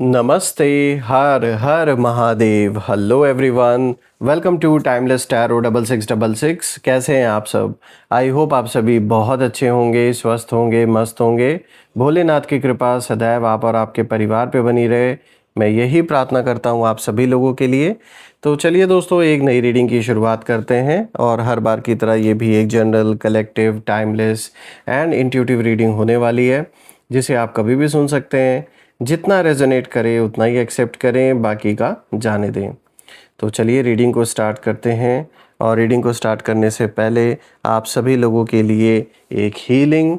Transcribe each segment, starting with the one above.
नमस्ते। हर हर Mahadev. Hello everyone, welcome to timeless tarot 6666। कैसे हैं आप सब? आई होप आप सभी बहुत अच्छे होंगे, स्वस्थ होंगे, मस्त होंगे। भोलेनाथ की कृपा सदैव आप और आपके परिवार पे बनी रहे, मैं यही प्रार्थना करता हूँ आप सभी लोगों के लिए। तो चलिए दोस्तों, एक नई रीडिंग की शुरुआत करते हैं और हर बार की तरह ये भी एक general, collective, timeless and intuitive reading होने वाली है, जिसे आप कभी भी सुन सकते हैं। जितना रेजोनेट करे उतना ही एक्सेप्ट करें, बाकी का जाने दें। तो चलिए रीडिंग को स्टार्ट करते हैं। और रीडिंग को स्टार्ट करने से पहले आप सभी लोगों के लिए एक हीलिंग।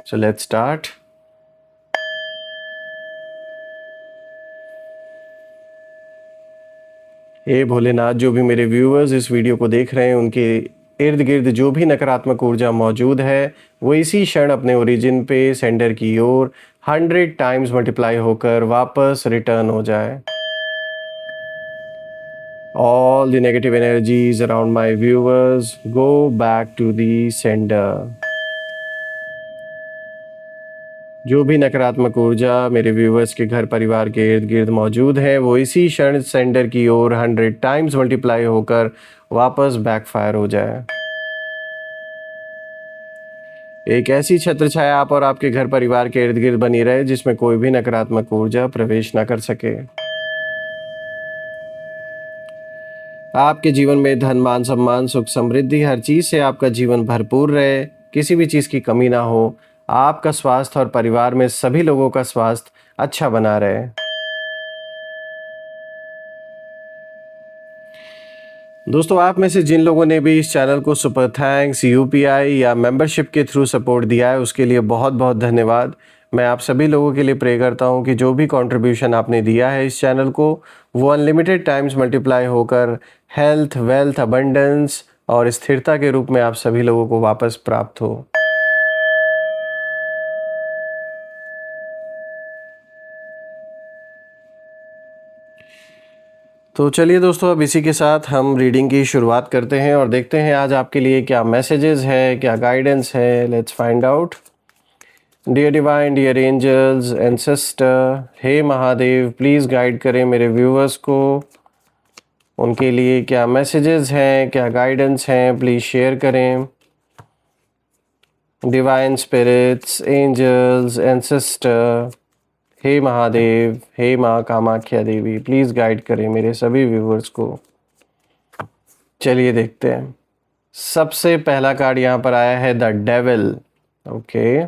So let's start. हे भोलेनाथ, जो भी मेरे व्यूअर्स इस वीडियो को देख रहे हैं, उनके इर्द गिर्द जो भी नकारात्मक ऊर्जा मौजूद है, वो इसी क्षण अपने ओरिजिन पे सेंडर की ओर 100 टाइम्स मल्टीप्लाई होकर वापस रिटर्न हो जाए। All the negative energies around my viewers go back to the sender. जो भी नकारात्मक ऊर्जा मेरे व्यूवर्स के घर परिवार के इर्द गिर्द मौजूद है, वो इसी क्षण सेंडर की ओर 100 टाइम्स मल्टीप्लाई होकर वापस बैकफायर हो जाए। एक ऐसी छत्र छाया आप और आपके घर परिवार के इर्द गिर्द बनी रहे, जिसमें कोई भी नकारात्मक ऊर्जा प्रवेश न कर सके। आपके जीवन में धन, मान, सम्मान, सुख, समृद्धि, हर चीज से आपका जीवन भरपूर रहे, किसी भी चीज की कमी ना हो। आपका स्वास्थ्य और परिवार में सभी लोगों का स्वास्थ्य अच्छा बना रहे। दोस्तों, आप में से जिन लोगों ने भी इस चैनल को सुपर थैंक्स, यूपीआई या मेंबरशिप के थ्रू सपोर्ट दिया है, उसके लिए बहुत बहुत धन्यवाद। मैं आप सभी लोगों के लिए प्रे करता हूं कि जो भी कंट्रीब्यूशन आपने दिया है इस चैनल को, वो अनलिमिटेड टाइम्स मल्टीप्लाई होकर हेल्थ, वेल्थ, अबंडेंस और स्थिरता के रूप में आप सभी लोगों को वापस प्राप्त हो। तो चलिए दोस्तों, अब इसी के साथ हम रीडिंग की शुरुआत करते हैं और देखते हैं आज आपके लिए क्या मैसेजेस है, क्या गाइडेंस है। Let's find out. Dear divine, dear angels, ancestor, हे महादेव, प्लीज़ गाइड करें मेरे व्यूअर्स को। उनके लिए क्या मैसेजेस हैं, क्या गाइडेंस हैं, प्लीज़ शेयर करें। डिवाइन स्पिरिट्स, एंजल्स, एंसेस्टर, हे महादेव, हे माँ कामाख्या देवी, प्लीज़ गाइड करें मेरे सभी व्यूअर्स को। चलिए देखते हैं। सबसे पहला कार्ड यहाँ पर आया है the devil. Okay.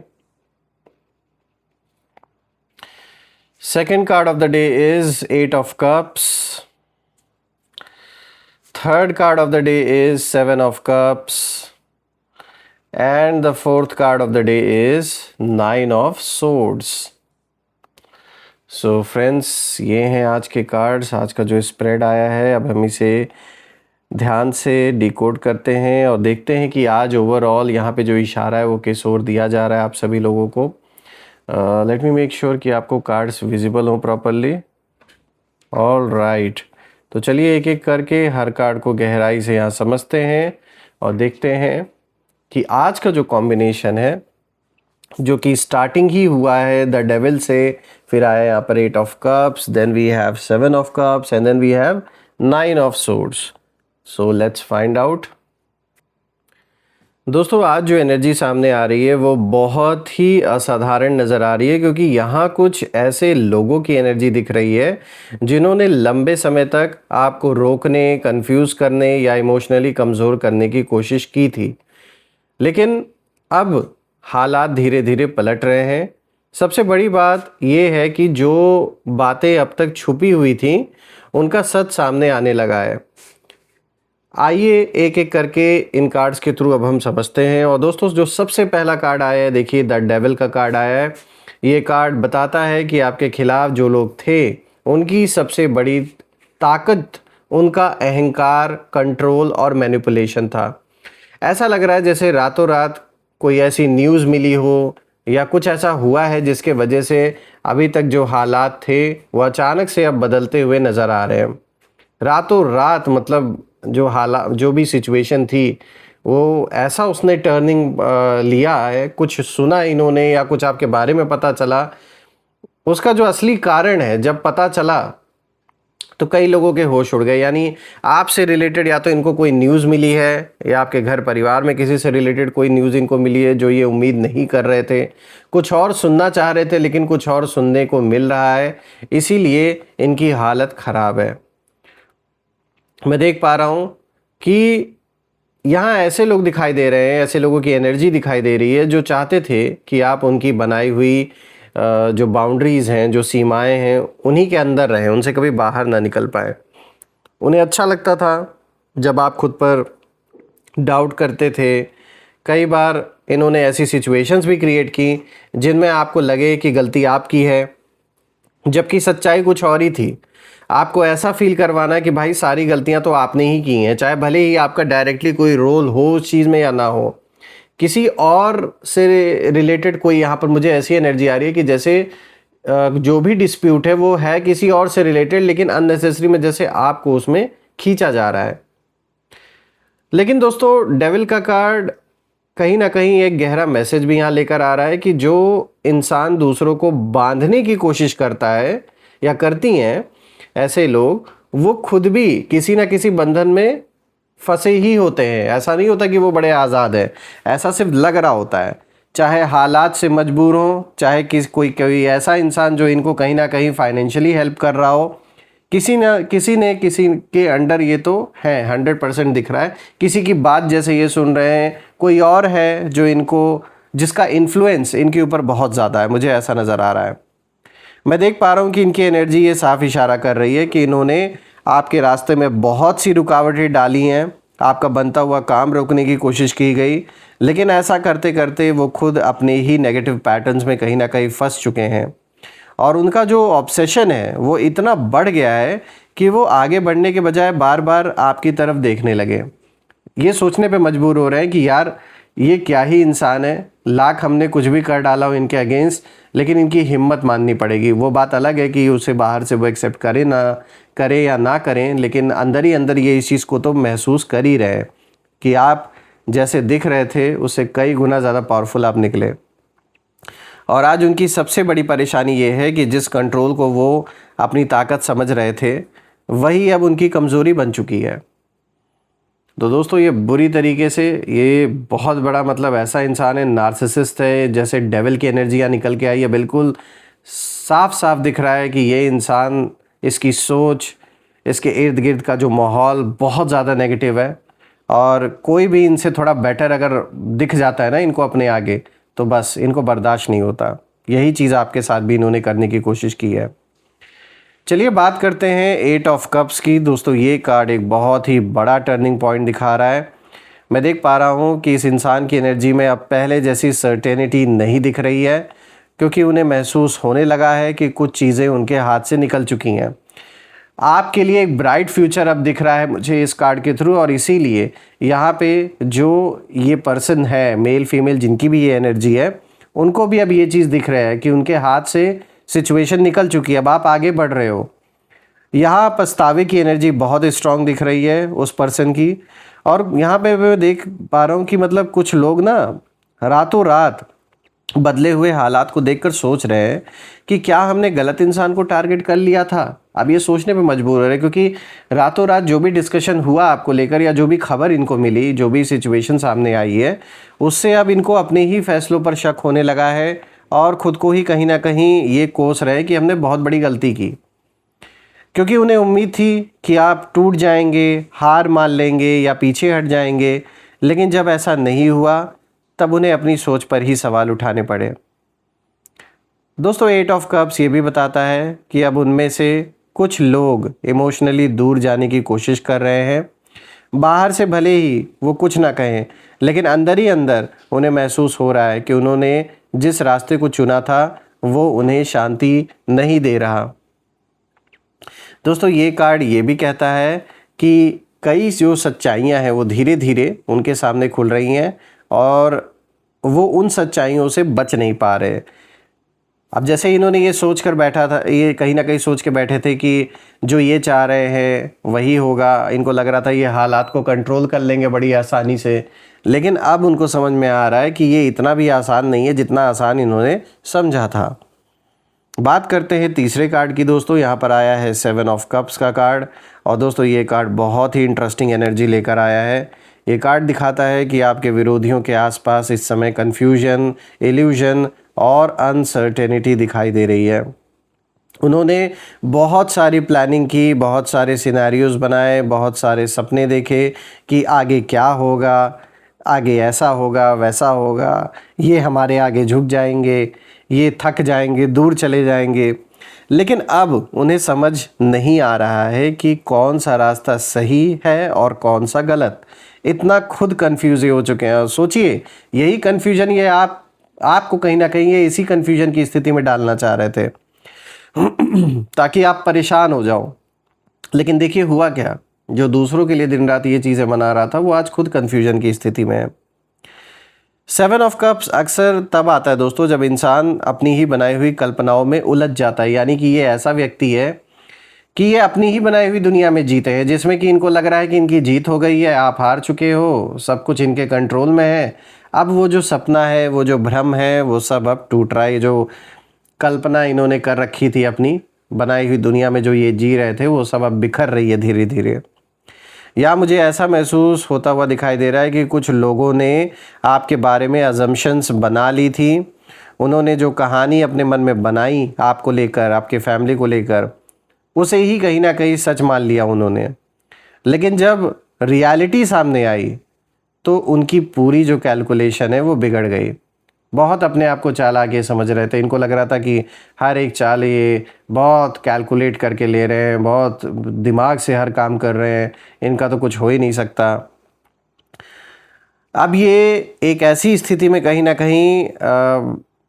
Second card of the day is 8 of Cups. Third card of the day is 7 of Cups. And the fourth card of the day is 9 of Swords. So friends, ये हैं आज के cards. आज का जो spread आया है, अब हम इसे ध्यान से डिकोड करते हैं और देखते हैं कि आज ओवरऑल यहाँ पे जो इशारा है वो किस ओर दिया जा रहा है आप सभी लोगों को। लेट मी मेक श्योर कि आपको कार्ड्स विजिबल हो प्रॉपरली। ऑल राइट, तो चलिए एक एक करके हर कार्ड को गहराई से यहाँ समझते हैं और देखते हैं कि आज का जो कॉम्बिनेशन है, जो कि स्टार्टिंग ही हुआ है द डेविल से, फिर आया यहाँ पर 8 of Cups, then we have 7 of Cups and then we have 9 of Swords. So let's find out. दोस्तों, आज जो एनर्जी सामने आ रही है वो बहुत ही असाधारण नज़र आ रही है, क्योंकि यहाँ कुछ ऐसे लोगों की एनर्जी दिख रही है जिन्होंने लंबे समय तक आपको रोकने, कंफ्यूज करने या इमोशनली कमज़ोर करने की कोशिश की थी, लेकिन अब हालात धीरे धीरे पलट रहे हैं। सबसे बड़ी बात ये है कि जो बातें अब तक छुपी हुई थी, उनका सच सामने आने लगा है। आइए एक एक करके इन कार्ड्स के थ्रू अब हम समझते हैं। और दोस्तों, जो सबसे पहला कार्ड आया है, देखिए द डेविल का कार्ड आया है। ये कार्ड बताता है कि आपके खिलाफ जो लोग थे, उनकी सबसे बड़ी ताकत उनका अहंकार, कंट्रोल और मैनिपुलेशन था। ऐसा लग रहा है जैसे रातों रात कोई ऐसी न्यूज़ मिली हो या कुछ ऐसा हुआ है जिसके वजह से अभी तक जो हालात थे वो अचानक से अब बदलते हुए नज़र आ रहे हैं। रातों रात, मतलब जो भी सिचुएशन थी, वो ऐसा उसने टर्निंग लिया है, कुछ सुना इन्होंने या कुछ आपके बारे में पता चला उसका जो असली कारण है जब पता चला तो कई लोगों के होश उड़ गए। यानी आपसे रिलेटेड या तो इनको कोई न्यूज़ मिली है या आपके घर परिवार में किसी से रिलेटेड कोई न्यूज़ इनको मिली है जो ये उम्मीद नहीं कर रहे थे, कुछ और सुनना चाह रहे थे लेकिन कुछ और सुनने को मिल रहा है, इसीलिए इनकी हालत ख़राब है। मैं देख पा रहा हूँ कि यहाँ ऐसे लोग दिखाई दे रहे हैं, ऐसे लोगों की एनर्जी दिखाई दे रही है जो चाहते थे कि आप उनकी बनाई हुई जो बाउंड्रीज़ हैं, जो सीमाएं हैं, उन्हीं के अंदर रहें, उनसे कभी बाहर ना निकल पाए। उन्हें अच्छा लगता था जब आप खुद पर डाउट करते थे। कई बार इन्होंने ऐसी सिचुएशंस भी क्रिएट की जिनमें आपको लगे कि गलती आपकी है, जबकि सच्चाई कुछ और ही थी। आपको ऐसा फील करवाना कि भाई सारी गलतियां तो आपने ही की हैं, चाहे भले ही आपका डायरेक्टली कोई रोल हो उस चीज़ में या ना हो। किसी और से रिलेटेड कोई यहाँ पर मुझे ऐसी एनर्जी आ रही है कि जैसे जो भी डिस्प्यूट है वो है किसी और से रिलेटेड, लेकिन अननेसेसरी में जैसे आपको उसमें खींचा जा रहा है। लेकिन दोस्तों डेविल का कार्ड कहीं ना कहीं एक गहरा मैसेज भी यहाँ लेकर आ रहा है कि जो इंसान दूसरों को बांधने की कोशिश करता है या करती हैं ऐसे लोग, वो खुद भी किसी ना किसी बंधन में फंसे ही होते हैं। ऐसा नहीं होता कि वो बड़े आज़ाद है, ऐसा सिर्फ लग रहा होता है। चाहे हालात से मजबूर हों, चाहे कोई ऐसा इंसान जो इनको कहीं ना कहीं फाइनेंशियली हेल्प कर रहा हो, किसी के अंडर ये तो है 100% दिख रहा है। किसी की बात जैसे ये सुन रहे हैं, कोई और है जो इनको, जिसका इन्फ्लुएंस इनके ऊपर बहुत ज़्यादा है, मुझे ऐसा नज़र आ रहा है। मैं देख पा रहा हूँ कि इनकी एनर्जी ये साफ इशारा कर रही है कि इन्होंने आपके रास्ते में बहुत सी रुकावटें डाली हैं, आपका बनता हुआ काम रोकने की कोशिश की गई, लेकिन ऐसा करते करते वो खुद अपने ही नेगेटिव पैटर्न्स में कहीं ना कहीं फंस चुके हैं। और उनका जो ऑब्सेशन है वो इतना बढ़ गया है कि वो आगे बढ़ने के बजाय बार बार आपकी तरफ देखने लगे। ये सोचने पे मजबूर हो रहे हैं कि यार ये क्या ही इंसान है, लाख हमने कुछ भी कर डाला हो इनके अगेंस्ट, लेकिन इनकी हिम्मत माननी पड़ेगी। वो बात अलग है कि उसे बाहर से वो एक्सेप्ट करे ना करे या ना करें, लेकिन अंदर ही अंदर ये इस चीज़ को तो महसूस कर ही रहे कि आप जैसे दिख रहे थे उससे कई गुना ज़्यादा पावरफुल आप निकले। और आज उनकी सबसे बड़ी परेशानी ये है कि जिस कंट्रोल को वो अपनी ताकत समझ रहे थे वही अब उनकी कमज़ोरी बन चुकी है। तो दोस्तों ये बुरी तरीके से, ये बहुत बड़ा मतलब ऐसा इंसान है, नार्सिसिस्ट है, जैसे डेविल की एनर्जियाँ निकल के आई है। बिल्कुल साफ साफ दिख रहा है कि ये इंसान, इसकी सोच, इसके इर्द गिर्द का जो माहौल बहुत ज़्यादा नेगेटिव है। और कोई भी इनसे थोड़ा बेटर अगर दिख जाता है ना इनको अपने आगे, तो बस इनको बर्दाश्त नहीं होता। यही चीज़ आपके साथ भी इन्होंने करने की कोशिश की है। चलिए बात करते हैं 8 ऑफ कप्स की। दोस्तों ये कार्ड एक बहुत ही बड़ा टर्निंग पॉइंट दिखा रहा है। मैं देख पा रहा हूँ कि इस इंसान की एनर्जी में अब पहले जैसी सर्टेनिटी नहीं दिख रही है, क्योंकि उन्हें महसूस होने लगा है कि कुछ चीज़ें उनके हाथ से निकल चुकी हैं। आपके लिए एक ब्राइट फ्यूचर अब दिख रहा है मुझे इस कार्ड के थ्रू, और इसीलिए यहाँ पे जो ये पर्सन है, मेल फीमेल जिनकी भी ये एनर्जी है, उनको भी अब ये चीज़ दिख रहा है कि उनके हाथ से सिचुएशन निकल चुकी है, अब आप आगे बढ़ रहे हो। यहाँ पछतावे की एनर्जी बहुत स्ट्रांग दिख रही है उस पर्सन की। और यहाँ पे मैं देख पा रहा हूँ कि मतलब कुछ लोग ना रातों रात बदले हुए हालात को देखकर सोच रहे हैं कि क्या हमने गलत इंसान को टारगेट कर लिया था। अब ये सोचने पे मजबूर हो रहे हैं, क्योंकि रातों रात जो भी डिस्कशन हुआ आपको लेकर या जो भी खबर इनको मिली, जो भी सिचुएशन सामने आई है, उससे अब इनको अपने ही फैसलों पर शक होने लगा है और ख़ुद को ही कहीं ना कहीं ये कोस रहे हैं कि हमने बहुत बड़ी गलती की। क्योंकि उन्हें उम्मीद थी कि आप टूट जाएंगे, हार मान लेंगे या पीछे हट जाएंगे, लेकिन जब ऐसा नहीं हुआ तब उन्हें अपनी सोच पर ही सवाल उठाने पड़े। दोस्तों 8 ऑफ कप्स ये भी बताता है कि अब उनमें से कुछ लोग इमोशनली दूर जाने की कोशिश कर रहे हैं। बाहर से भले ही वो कुछ ना कहें, लेकिन अंदर ही अंदर उन्हें महसूस हो रहा है कि उन्होंने जिस रास्ते को चुना था वो उन्हें शांति नहीं दे रहा। दोस्तों ये कार्ड ये भी कहता है कि कई जो सच्चाइयाँ हैं वो धीरे धीरे उनके सामने खुल रही हैं और वो उन सच्चाइयों से बच नहीं पा रहे। अब जैसे इन्होंने ये सोच कर बैठा था, ये कहीं ना कहीं सोच के बैठे थे कि जो ये चाह रहे हैं वही होगा, इनको लग रहा था ये हालात को कंट्रोल कर लेंगे बड़ी आसानी से, लेकिन अब उनको समझ में आ रहा है कि ये इतना भी आसान नहीं है जितना आसान इन्होंने समझा था। बात करते हैं तीसरे कार्ड की दोस्तों। यहाँ पर आया है 7 ऑफ कप्स का कार्ड, और दोस्तों ये कार्ड बहुत ही इंटरेस्टिंग एनर्जी लेकर आया है। ये कार्ड दिखाता है कि आपके विरोधियों के आसपास इस समय कन्फ्यूजन, इल्यूजन और अनसर्टेनिटी दिखाई दे रही है। उन्होंने बहुत सारी प्लानिंग की, बहुत सारे सिनेरियोज़ बनाए, बहुत सारे सपने देखे कि आगे क्या होगा, आगे ऐसा होगा, वैसा होगा, ये हमारे आगे झुक जाएंगे, ये थक जाएंगे, दूर चले जाएंगे। लेकिन अब उन्हें समझ नहीं आ रहा है कि कौन सा रास्ता सही है और कौन सा गलत। इतना खुद कंफ्यूज हो चुके हैं। और सोचिए, यही कन्फ्यूजन ये आपको कहीं ना कहीं ये इसी कन्फ्यूजन की स्थिति में डालना चाह रहे थे ताकि आप परेशान हो जाओ। लेकिन देखिए हुआ क्या, जो दूसरों के लिए दिन रात ये चीज़ें मना रहा था वो आज खुद कन्फ्यूजन की स्थिति में है। 7 ऑफ कप्स अक्सर तब आता है दोस्तों जब इंसान अपनी ही बनाई हुई कल्पनाओं में उलझ जाता है। यानी कि ये ऐसा व्यक्ति है कि ये अपनी ही बनाई हुई दुनिया में जीते हैं, जिसमें कि इनको लग रहा है कि इनकी जीत हो गई है, आप हार चुके हो, सब कुछ इनके कंट्रोल में है। अब वो जो सपना है, वो जो भ्रम है, वो सब अब टूट रहा है। जो कल्पना इन्होंने कर रखी थी अपनी बनाई हुई दुनिया में, जो ये जी रहे थे, वो सब अब बिखर रही है धीरे धीरे। या मुझे ऐसा महसूस होता हुआ दिखाई दे रहा है कि कुछ लोगों ने आपके बारे में अजम्पशंस बना ली थी। उन्होंने जो कहानी अपने मन में बनाई आपको लेकर, आपके फैमिली को लेकर, उसे ही कहीं ना कहीं सच मान लिया उन्होंने। लेकिन जब रियलिटी सामने आई तो उनकी पूरी जो कैलकुलेशन है वो बिगड़ गई। बहुत अपने आप को चालाक ये समझ रहे थे। इनको लग रहा था कि हर एक चाल ये बहुत कैलकुलेट करके ले रहे हैं, बहुत दिमाग से हर काम कर रहे हैं, इनका तो कुछ हो ही नहीं सकता। अब ये एक ऐसी स्थिति में कहीं ना कहीं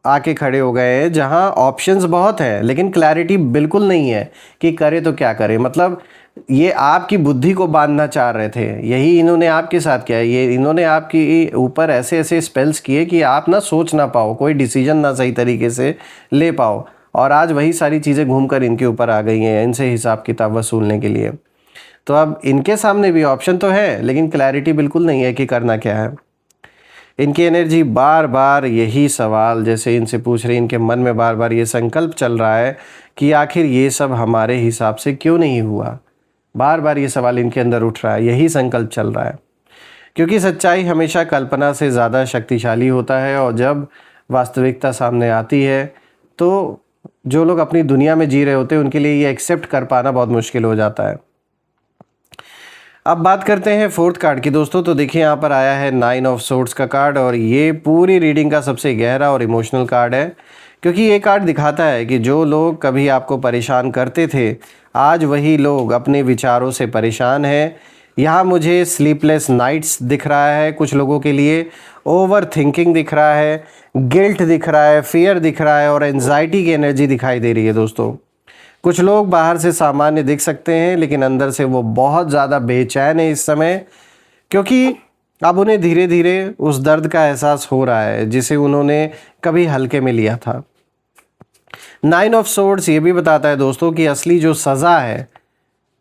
आके खड़े हो गए हैं जहां ऑप्शंस बहुत हैं लेकिन क्लैरिटी बिल्कुल नहीं है कि करे तो क्या करे। मतलब ये आपकी बुद्धि को बांधना चाह रहे थे, यही इन्होंने आपके साथ किया। ये इन्होंने आपके ऊपर ऐसे ऐसे स्पेल्स किए कि आप ना सोच ना पाओ, कोई डिसीजन ना सही तरीके से ले पाओ। और आज वही सारी चीज़ें घूमकर इनके ऊपर आ गई हैं, इनसे हिसाब किताब वसूलने के लिए। तो अब इनके सामने भी ऑप्शन तो है लेकिन क्लैरिटी बिल्कुल नहीं है कि करना क्या है। इनकी एनर्जी बार बार यही सवाल जैसे इनसे पूछ रही, इनके मन में बार बार ये संकल्प चल रहा है कि आखिर ये सब हमारे हिसाब से क्यों नहीं हुआ। बार बार ये सवाल इनके अंदर उठ रहा है, यही संकल्प चल रहा है। क्योंकि सच्चाई हमेशा कल्पना से ज़्यादा शक्तिशाली होता है, और जब वास्तविकता सामने आती है तो जो लोग अपनी दुनिया में जी रहे होते हैं उनके लिए ये एक्सेप्ट कर पाना बहुत मुश्किल हो जाता है। अब बात करते हैं फोर्थ कार्ड की दोस्तों। तो देखिए यहाँ पर आया है 9 ऑफ सोर्ड्स का कार्ड, और ये पूरी रीडिंग का सबसे गहरा और इमोशनल कार्ड है। क्योंकि ये कार्ड दिखाता है कि जो लोग कभी आपको परेशान करते थे, आज वही लोग अपने विचारों से परेशान हैं। यहाँ मुझे स्लीपलेस नाइट्स दिख रहा है कुछ लोगों के लिए, ओवर थिंकिंग दिख रहा है, गिल्ट दिख रहा है, फियर दिख रहा है, और एंजाइटी की एनर्जी दिखाई दे रही है दोस्तों। कुछ लोग बाहर से सामान्य दिख सकते हैं लेकिन अंदर से वो बहुत ज़्यादा बेचैन है इस समय, क्योंकि अब उन्हें धीरे धीरे उस दर्द का एहसास हो रहा है जिसे उन्होंने कभी हल्के में लिया था। 9 ऑफ सोर्ड्स ये भी बताता है दोस्तों कि असली जो सज़ा है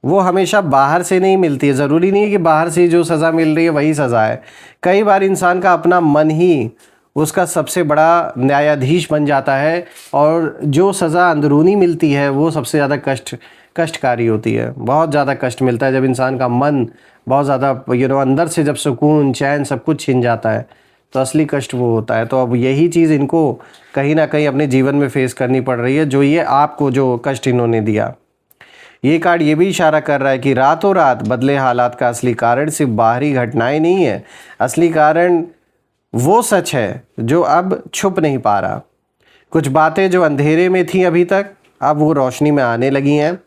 वो हमेशा बाहर से नहीं मिलती है। ज़रूरी नहीं है कि बाहर से जो सज़ा मिल रही है वही सज़ा है। कई बार इंसान का अपना मन ही उसका सबसे बड़ा न्यायाधीश बन जाता है, और जो सज़ा अंदरूनी मिलती है वो सबसे ज़्यादा कष्टकारी होती है। बहुत ज़्यादा कष्ट मिलता है जब इंसान का मन बहुत ज़्यादा अंदर से जब सुकून, चैन सब कुछ छिन जाता है, तो असली कष्ट वो होता है। तो अब यही चीज़ इनको कहीं ना कहीं अपने जीवन में फेस करनी पड़ रही है, जो ये आपको जो कष्ट इन्होंने दिया। ये कार्ड ये भी इशारा कर रहा है कि रातों रात बदले हालात का असली कारण सिर्फ बाहरी घटनाएं नहीं है। असली कारण वो सच है जो अब छुप नहीं पा रहा। कुछ बातें जो अंधेरे में थी अभी तक, अब वो रोशनी में आने लगी हैं।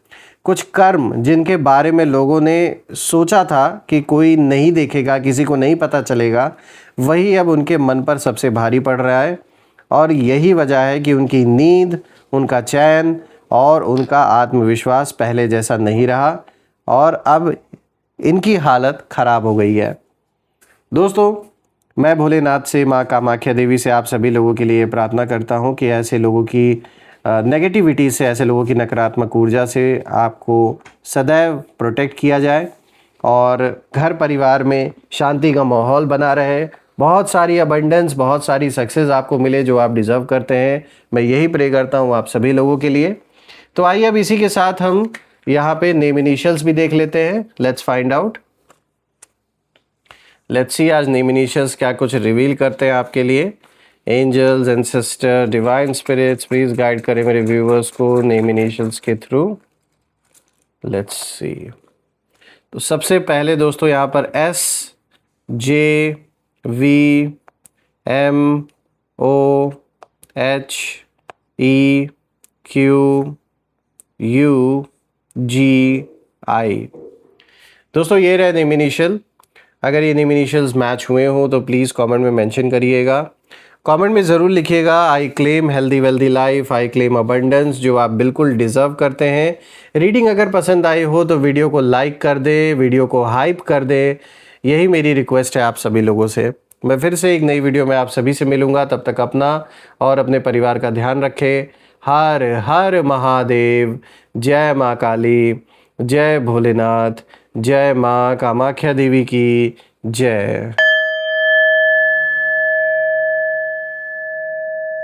कुछ कर्म जिनके बारे में लोगों ने सोचा था कि कोई नहीं देखेगा, किसी को नहीं पता चलेगा, वही अब उनके मन पर सबसे भारी पड़ रहा है। और यही वजह है कि उनकी नींद, उनका चैन और उनका आत्मविश्वास पहले जैसा नहीं रहा, और अब इनकी हालत ख़राब हो गई है। दोस्तों, मैं भोलेनाथ से, माँ कामाख्या देवी से आप सभी लोगों के लिए प्रार्थना करता हूँ कि ऐसे लोगों की नेगेटिविटी से, ऐसे लोगों की नकारात्मक ऊर्जा से आपको सदैव प्रोटेक्ट किया जाए, और घर परिवार में शांति का माहौल बना रहे, बहुत सारी अबंडेंस, बहुत सारी सक्सेस आपको मिले जो आप डिज़र्व करते हैं। मैं यही प्रे करता हूँ आप सभी लोगों के लिए। तो आइए अब इसी के साथ हम यहाँ पे नेम इनिशियल्स भी देख लेते हैं। Let's find out, let's see आज नेम इनिशियल्स क्या कुछ रिवील करते हैं आपके लिए। Angels, ancestor, divine spirits, please guide करें मेरे व्यूवर्स को नेम इनिशियल्स के थ्रू। Let's see. तो सबसे पहले दोस्तों यहाँ पर S, J, V, M, O, H, E, Q, U, G, I. दोस्तों ये रहे नेम इनिशियल। अगर ये नेम इनिशियल्स मैच हुए हो तो प्लीज़ कमेंट में मेंशन करिएगा। कमेंट में ज़रूर लिखिएगा I claim healthy wealthy life, I claim abundance, जो आप बिल्कुल डिज़र्व करते हैं। रीडिंग अगर पसंद आई हो तो वीडियो को लाइक कर दे, वीडियो को हाइप कर दे। यही मेरी रिक्वेस्ट है आप सभी लोगों से। मैं फिर से एक नई वीडियो में आप सभी से मिलूँगा। तब तक अपना और अपने परिवार का ध्यान रखें। हर हर महादेव। जय माँ काली, जय भोलेनाथ, जय माँ कामाख्या देवी की जय।